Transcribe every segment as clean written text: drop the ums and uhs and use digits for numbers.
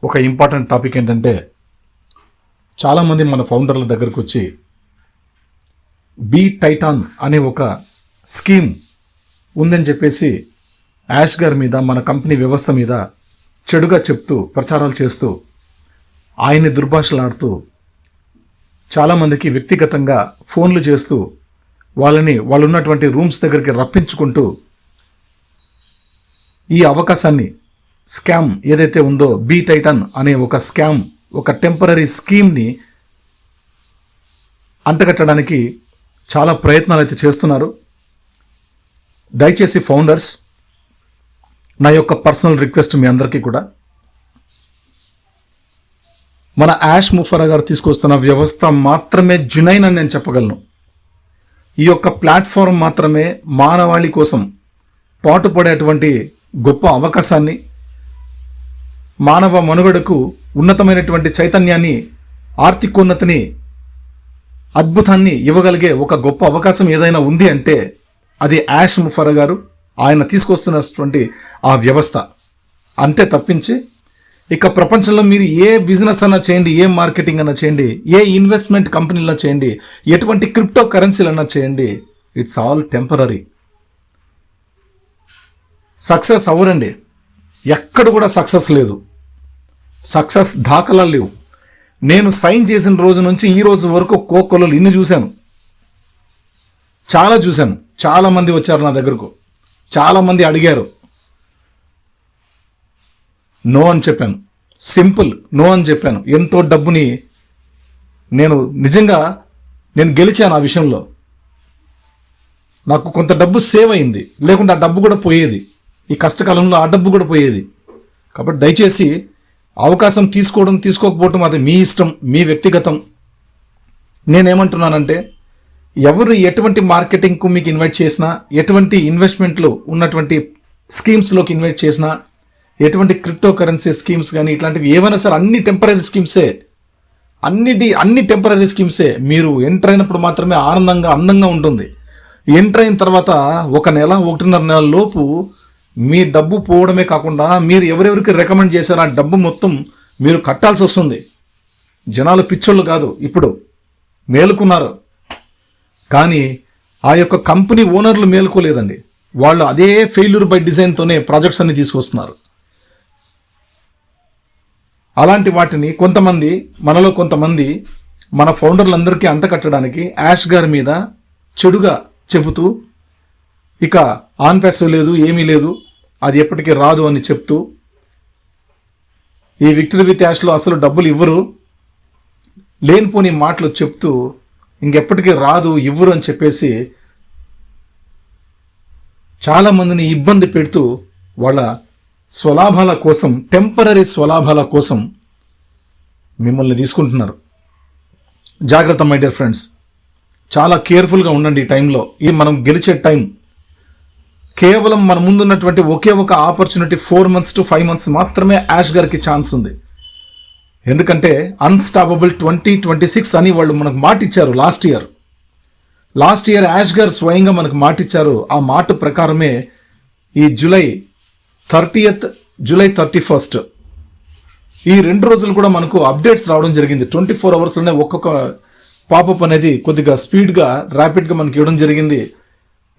ఒక important topic ఏంటంటే, చాలామంది మన ఫౌండర్ల దగ్గరకు వచ్చి బీ టైటాన్ అనే ఒక స్కీమ్ ఉందని చెప్పేసి యాష్ గారి మీద, మన కంపెనీ వ్యవస్థ మీద చెడుగా చెప్తూ ప్రచారాలు చేస్తూ ఆయన్ని దుర్భాషలాడుతూ చాలామందికి వ్యక్తిగతంగా ఫోన్లు చేస్తూ వాళ్ళు ఉన్నటువంటి రూమ్స్ దగ్గరికి రప్పించుకుంటూ ఈ అవకాశాన్ని, స్కామ్ ఏదైతే ఉందో బీ టైటాన్ అనే ఒక స్కామ్, ఒక టెంపరరీ స్కీమ్ని అంటగట్టడానికి చాలా ప్రయత్నాలు అయితే చేస్తున్నారు. దయచేసి ఫౌండర్స్, నా యొక్క పర్సనల్ రిక్వెస్ట్ మీ అందరికీ కూడా, మన యాష్ ముఫరా గారు తీసుకొస్తున్న వ్యవస్థ మాత్రమే జునైన్ అని నేను చెప్పగలను. ఈ యొక్క ప్లాట్ఫామ్ మాత్రమే మానవాళి కోసం పాటుపడేటువంటి గొప్ప అవకాశాన్ని, మానవ మనుగడకు ఉన్నతమైనటువంటి చైతన్యాన్ని, ఆర్థికోన్నతిని, అద్భుతాన్ని ఇవ్వగలిగే ఒక గొప్ప అవకాశం ఏదైనా ఉంది అంటే అది యాష్ ముఫరా గారు, ఆయన తీసుకొస్తున్నటువంటి ఆ వ్యవస్థ. అంతే తప్పించి ఇక ప్రపంచంలో మీరు ఏ బిజినెస్ అన్నా చేయండి, ఏ మార్కెటింగ్ అన్నా చేయండి, ఏ ఇన్వెస్ట్మెంట్ కంపెనీలో చేయండి, ఎటువంటి క్రిప్టో కరెన్సీలన్నా చేయండి, ఇట్స్ ఆల్ టెంపరరీ. సక్సెస్ అవ్వరండి. ఎక్కడ కూడా సక్సెస్ లేదు. సక్సెస్ దాఖలాలు లేవు. నేను సైన్ చేసిన రోజు నుంచి ఈ రోజు వరకు కోకొల్లలు ఇన్ని చూశాను, చాలా చూశాను. చాలామంది వచ్చారు నా దగ్గరకు, చాలామంది అడిగారు. నో అని చెప్పాను. సింపుల్ నో అని చెప్పాను. ఎంతో డబ్బుని నేను గెలిచాను. ఆ విషయంలో నాకు కొంత డబ్బు సేవ్ అయింది, లేకుంటే ఆ డబ్బు కూడా పోయేది. ఈ కష్టకాలంలో ఆ డబ్బు కూడా పోయేది. కాబట్టి దయచేసి అవకాశం తీసుకోవడం, తీసుకోకపోవడం అది మీ ఇష్టం, మీ వ్యక్తిగతం. నేనేమంటున్నానంటే, ఎవరు ఎటువంటి మార్కెటింగ్కు మీకు ఇన్వైట్ చేసినా, ఎటువంటి ఇన్వెస్ట్మెంట్లు ఉన్నటువంటి స్కీమ్స్లోకి ఇన్వైట్ చేసినా, ఎటువంటి క్రిప్టో కరెన్సీ స్కీమ్స్ కానీ ఇట్లాంటివి ఏవైనా సరే అన్ని టెంపరరీ స్కీమ్సే. అన్ని టెంపరరీ స్కీమ్సే. మీరు ఎంటర్ అయినప్పుడు మాత్రమే ఆనందంగా, అందంగా ఉంటుంది. ఎంటర్ అయిన తర్వాత 1 నెల, 1.5 నెలల లోపు మీ డబ్బు పోవడమే కాకుండా మీరు ఎవరెవరికి రికమెండ్ చేశారో ఆ డబ్బు మొత్తం మీరు కట్టాల్సి వస్తుంది. జనాలు పిచ్చోళ్ళు కాదు, ఇప్పుడు మేలుకున్నారు. కానీ ఆ యొక్క కంపెనీ ఓనర్లు మేలుకోలేదండి. వాళ్ళు అదే ఫెయిల్యూర్ బై డిజైన్తోనే ప్రాజెక్ట్స్ అన్ని తీసుకొస్తున్నారు. అలాంటి వాటిని మనలో కొంతమంది మన ఫౌండర్లందరికీ అంటకట్టడానికి యాష్ గారి మీద చెడుగా చెబుతూ, ఇక ఆన్ ప్యాసివ్ లేదు, ఏమీ లేదు, అది ఎప్పటికీ రాదు అని చెప్తూ, ఈ విక్టరీ విత్ యాష్లో అసలు డబ్బులు ఇవ్వరు, లేనిపోని మాటలు చెప్తూ ఇంకెప్పటికీ రాదు, ఇవ్వరు అని చెప్పేసి చాలామందిని ఇబ్బంది పెడుతూ వాళ్ళ స్వలాభాల కోసం, టెంపరరీ స్వలాభాల కోసం మిమ్మల్ని తీసుకుంటున్నారు. జాగ్రత్త మై డియర్ ఫ్రెండ్స్, చాలా కేర్ఫుల్గా ఉండండి. ఈ టైంలో, ఇది మనం గెలిచే టైం. కేవలం మన ముందున్నటువంటి ఒకే ఒక ఆపర్చునిటీ 4 months to 5 months మాత్రమే యాష్ గారికి ఛాన్స్ ఉంది. ఎందుకంటే అన్స్టాపబుల్ 2026 అని వాళ్ళు మనకు మాట ఇచ్చారు. లాస్ట్ ఇయర్ యాష్ గారు స్వయంగా మనకు మాట ఇచ్చారు. ఆ మాట ప్రకారమే ఈ జూలై 30th, జూలై 31st ఈ 2 రోజులు కూడా మనకు అప్డేట్స్ రావడం జరిగింది. 24 hours ఒక్కొక్క పాపప్ అనేది కొద్దిగా స్పీడ్గా, ర్యాపిడ్గా మనకి ఇవ్వడం జరిగింది.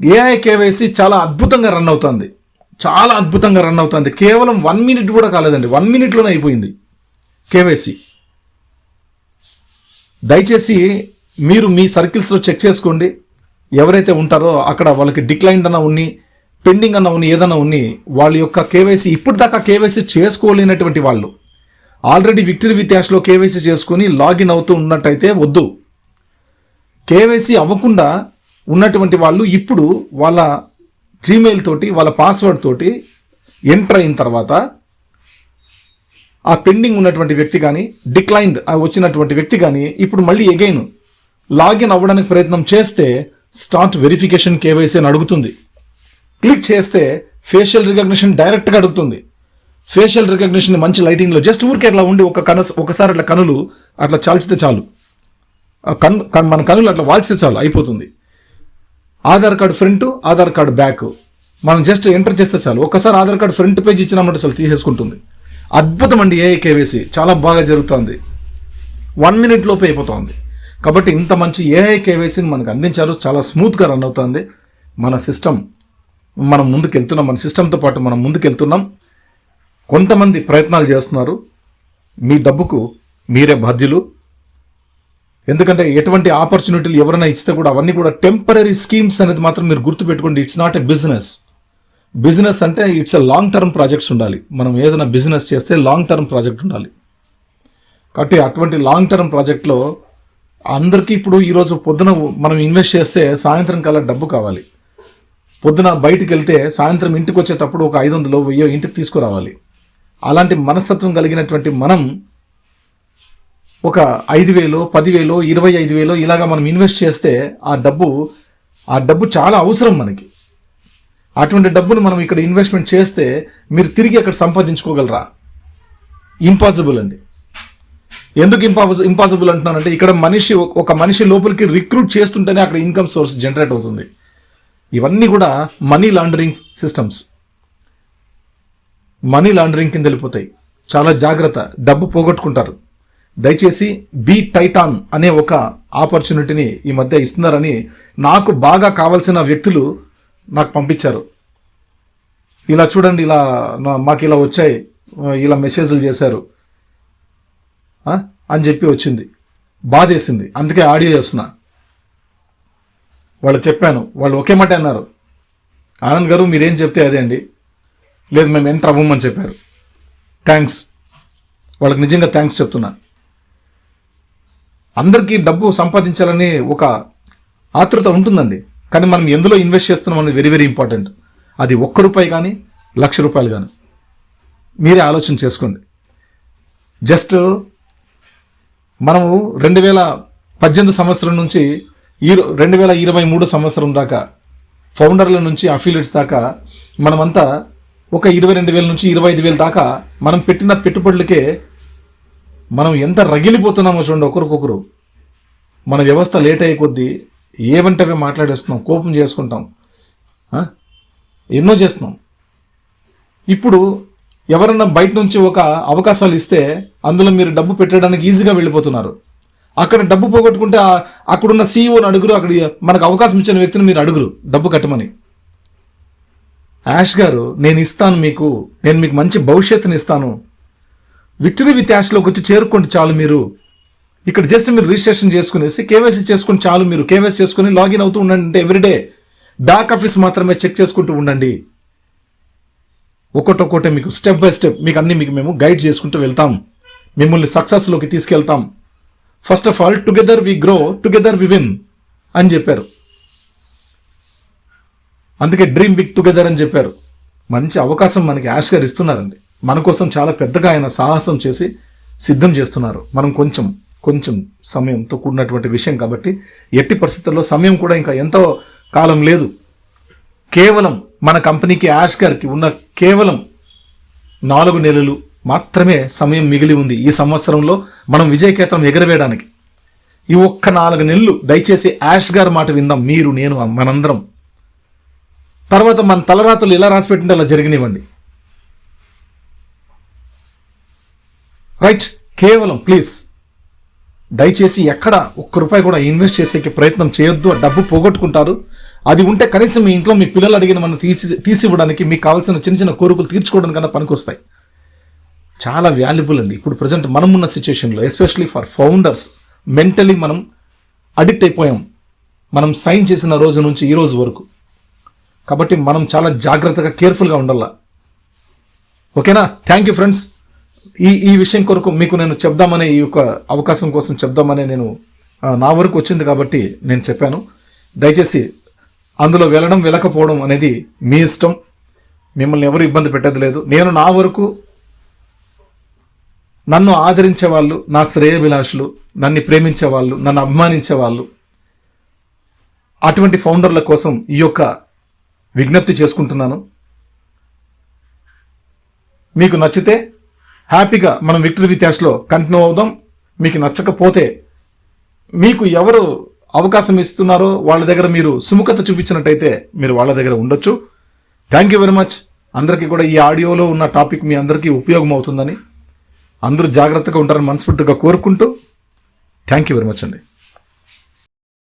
ఏఐ కేవైసీ చాలా అద్భుతంగా రన్ అవుతుంది. కేవలం 1 minute కూడా కాలేదండి, 1 minuteలోనే అయిపోయింది కేవైసీ. దయచేసి మీరు మీ సర్కిల్స్లో చెక్ చేసుకోండి. ఎవరైతే ఉంటారో అక్కడ వాళ్ళకి డిక్లైన్డ్ అన్న ఉన్ని, పెండింగ్ అన్న ఉన్ని, ఏదన్నా ఉన్ని, వాళ్ళ యొక్క కేవైసీ ఇప్పుడు దాకా కేవైసీ చేసుకోలేనటువంటి వాళ్ళు ఆల్రెడీ విక్టరీ విత్ యాష్లో కేవైసీ చేసుకుని లాగిన్ అవుతూ ఉన్నట్టయితే వద్దు. కేవైసీ అవ్వకుండా ఉన్నటువంటి వాళ్ళు ఇప్పుడు వాళ్ళ జీమెయిల్ తోటి, వాళ్ళ పాస్వర్డ్ తోటి ఎంటర్ అయిన తర్వాత ఆ పెండింగ్ ఉన్నటువంటి వ్యక్తి కానీ, డిక్లైన్డ్ వచ్చినటువంటి వ్యక్తి కానీ ఇప్పుడు మళ్ళీ అగైన్ లాగిన్ అవ్వడానికి ప్రయత్నం చేస్తే స్టార్ట్ వెరిఫికేషన్ కేవైసీ అని అడుగుతుంది. క్లిక్ చేస్తే ఫేషియల్ రికగ్నిషన్ డైరెక్ట్గా అడుగుతుంది. ఫేషియల్ రికగ్నిషన్ మంచి లైటింగ్లో జస్ట్ ఊరికే అట్లా ఉండి ఒకసారి అట్లా కనులు అట్లా చాల్చితే చాలు, మన కనులు అట్లా వాల్చితే చాలు, అయిపోతుంది. Aadhaar card front, Aadhaar card back మనం జస్ట్ ఎంటర్ చేస్తే చాలు. ఒక్కసారి ఆధార్ కార్డు ఫ్రంట్ పేజ్ ఇచ్చినామంటే చాలు తీసేసుకుంటుంది. అద్భుతం అండి. ఏఐ కేవైసీ చాలా బాగా జరుగుతుంది, 1 minute లోపే అయిపోతుంది. కాబట్టి ఇంత మంచి ఏఐ కేవైసీని మనకు అందించారు, చాలా స్మూత్గా రన్ అవుతుంది మన సిస్టమ్. మనం ముందుకెళ్తున్నాం, మన సిస్టంతో పాటు మనం ముందుకెళ్తున్నాం. కొంతమంది ప్రయత్నాలు చేస్తున్నారు, మీ డబ్బుకు మీరే బాధ్యులు. ఎందుకంటే ఎటువంటి ఆపర్చునిటీలు ఎవరైనా ఇస్తే కూడా అవన్నీ కూడా టెంపరీ స్కీమ్స్ అనేది మాత్రం మీరు గుర్తుపెట్టుకోండి. It's not a business. Business అంటే it's a long term projects ఉండాలి. మనం ఏదైనా బిజినెస్ చేస్తే లాంగ్ టర్మ్ ప్రాజెక్ట్ ఉండాలి. కాబట్టి అటువంటి లాంగ్ టర్మ్ ప్రాజెక్ట్లో అందరికీ ఇప్పుడు ఈరోజు పొద్దున మనం ఇన్వెస్ట్ చేస్తే సాయంత్రం కల్లా డబ్బు కావాలి. పొద్దున బయటికి వెళ్తే సాయంత్రం ఇంటికి వచ్చేటప్పుడు ఒక 500 1000 ఇంటికి తీసుకురావాలి. అలాంటి మనస్తత్వం కలిగినటువంటి మనం ఒక 5,000 10,000 25,000 ఇలాగా మనం ఇన్వెస్ట్ చేస్తే ఆ డబ్బు చాలా అవసరం మనకి. అటువంటి డబ్బును మనం ఇక్కడ ఇన్వెస్ట్మెంట్ చేస్తే మీరు తిరిగి అక్కడ సంపాదించుకోగలరా? ఇంపాసిబుల్ అండి. ఎందుకు ఇంపాసిబుల్ అంటున్నానంటే ఇక్కడ ఒక మనిషి లోపలికి రిక్రూట్ చేస్తుంటేనే అక్కడ ఇన్కమ్ సోర్స్ జనరేట్ అవుతుంది. ఇవన్నీ కూడా money laundering systems, money laundering కింద వెళ్ళిపోతాయి. చాలా జాగ్రత్త, డబ్బు పోగొట్టుకుంటారు. దయచేసి బీ టైటాన్ అనే ఒక ఆపర్చునిటీని ఈ మధ్య ఇస్తున్నారని నాకు బాగా కావాల్సిన వ్యక్తులు నాకు పంపించారు. ఇలా చూడండి, ఇలా మాకు ఇలా వచ్చాయి, ఇలా మెసేజ్లు చేశారు అని చెప్పి వచ్చింది. బాధేసింది, అందుకే ఆడియో చేస్తున్నా. వాళ్ళు చెప్పాను, వాళ్ళు ఒకే మాట అన్నారు, ఆనంద్ గారు మీరేం చెప్తే అదే అండి, లేదు మేము ఎంటర్ అవ్వమని చెప్పారు. థ్యాంక్స్, వాళ్ళకి నిజంగా థ్యాంక్స్ చెప్తున్నా. అందరికీ డబ్బు సంపాదించాలని ఒక ఆతృత ఉంటుందండి, కానీ మనం ఎందులో ఇన్వెస్ట్ చేస్తున్నాం అనేది వెరీ వెరీ ఇంపార్టెంట్. అది ₹1 కానీ ₹1,00,000 కానీ మీరే ఆలోచన చేసుకోండి. జస్ట్ మనము 2018 సంవత్సరం నుంచి 2023 సంవత్సరం దాకా ఫౌండర్ల నుంచి అఫిలియేట్స్ దాకా మనమంతా ఒక 22,000 నుంచి 25,000 దాకా మనం పెట్టిన పెట్టుబడులకే మనం ఎంత రగిలిపోతున్నామో చూడండి. ఒకరికొకరు మన వ్యవస్థ లేట్ అయ్యే కొద్దీ ఏవంటవే మాట్లాడేస్తున్నాం, కోపం చేసుకుంటాం, ఎన్నో చేస్తున్నాం. ఇప్పుడు ఎవరన్నా బయట నుంచి ఒక అవకాశాలు ఇస్తే అందులో మీరు డబ్బు పెట్టడానికి ఈజీగా వెళ్ళిపోతున్నారు. అక్కడ డబ్బు పోగొట్టుకుంటే అక్కడున్న సీఈఓని అడుగురు, అక్కడ మనకు అవకాశం ఇచ్చిన వ్యక్తిని మీరు అడుగురు డబ్బు కట్టమని. యాష్ గారు నేను ఇస్తాను, నేను మీకు మంచి భవిష్యత్తుని ఇస్తాను, విక్టరీ విత్ యాష్లోకి వచ్చి చేరుకోండి చాలు. మీరు ఇక్కడ జస్ట్ మీరు రిజిస్ట్రేషన్ చేసుకునేసి కేవైసీ చేసుకుని చాలు. మీరు కేవైసీ చేసుకుని లాగిన్ అవుతూ ఉండండి. ఎవ్రీడే బ్యాక్ ఆఫీస్ మాత్రమే చెక్ చేసుకుంటూ ఉండండి. ఒక్కొక్కటే మీకు స్టెప్ బై స్టెప్ మీకు మేము గైడ్ చేసుకుంటూ వెళ్తాం, మిమ్మల్ని సక్సెస్లోకి తీసుకెళ్తాం. First of all together we grow, together we win అని చెప్పారు. అందుకే డ్రీమ్ బిగ్ టుగెదర్ అని చెప్పారు. మంచి అవకాశం మనకి యాష్ గారు ఇస్తున్నారండి. మన కోసం చాలా పెద్దగా ఆయన సాహసం చేసి సిద్ధం చేస్తున్నారు. మనం కొంచెం సమయంతో కూడినటువంటి విషయం కాబట్టి ఎట్టి పరిస్థితుల్లో సమయం కూడా ఇంకా ఎంతో కాలం లేదు. కేవలం మన కంపెనీకి యాష్ గారికి ఉన్న కేవలం 4 నెలలు మాత్రమే సమయం మిగిలి ఉంది. ఈ సంవత్సరంలో మనం విజయకేతనం ఎగరవేయడానికి ఈ ఒక్క 4 నెలలు దయచేసి యాష్ గారి మాట విందాం. మీరు, నేను, మనందరం. తర్వాత మన తలరాతలు ఎలా రాసి పెట్టింటే అలా జరిగినివ్వండి. రైట్? కేవలం ప్లీజ్ దయచేసి ఎక్కడ ₹1 కూడా ఇన్వెస్ట్ చేసే ప్రయత్నం చేయొద్దు. డబ్బు పోగొట్టుకుంటారు. అది ఉంటే కనీసం మీ ఇంట్లో మీ పిల్లలు అడిగిన మనం తీసివ్వడానికి, మీకు కావాల్సిన చిన్న చిన్న కోరికలు తీర్చుకోవడానికన్నా పనికొస్తాయి. చాలా వాల్యుబుల్ అండి. ఇప్పుడు ప్రజెంట్ మనం ఉన్న సిచ్యువేషన్లో ఎస్పెషలీ ఫర్ ఫౌండర్స్ మెంటలీ మనం అడిక్ట్ అయిపోయాం, మనం సైన్ చేసిన రోజు నుంచి ఈ రోజు వరకు. కాబట్టి మనం చాలా జాగ్రత్తగా కేర్ఫుల్గా ఉండాల. ఓకేనా? Thank you friends. ఈ విషయం కొరకు మీకు నేను చెప్దామనే, ఈ యొక్క అవకాశం కోసం చెప్దామనే నేను నా వరకు వచ్చింది కాబట్టి నేను చెప్పాను. దయచేసి అందులో వెళ్ళకపోవడం అనేది మీ ఇష్టం. మిమ్మల్ని ఎవరు ఇబ్బంది పెట్టేది లేదు. నేను నా వరకు నన్ను ఆదరించే వాళ్ళు, నా శ్రేయభిలాషులు, నన్ను ప్రేమించే వాళ్ళు, నన్ను అభిమానించే వాళ్ళు, అటువంటి ఫౌండర్ల కోసం ఈ యొక్క విజ్ఞప్తి చేసుకుంటున్నాను. మీకు నచ్చితే హ్యాపీగా మనం విక్టరీ విత్ యాష్లో కంటిన్యూ అవుదాం. మీకు నచ్చకపోతే మీకు ఎవరు అవకాశం ఇస్తున్నారో వాళ్ళ దగ్గర మీరు సుముఖత చూపించినట్టయితే మీరు వాళ్ళ దగ్గర ఉండొచ్చు. Thank you very much. అందరికీ కూడా ఈ ఆడియోలో ఉన్న టాపిక్ మీ అందరికీ ఉపయోగం అవుతుందని, అందరూ జాగ్రత్తగా ఉంటారని మనస్ఫూర్తిగా కోరుకుంటూ థ్యాంక్ యూ వెరీ మచ్ అండి.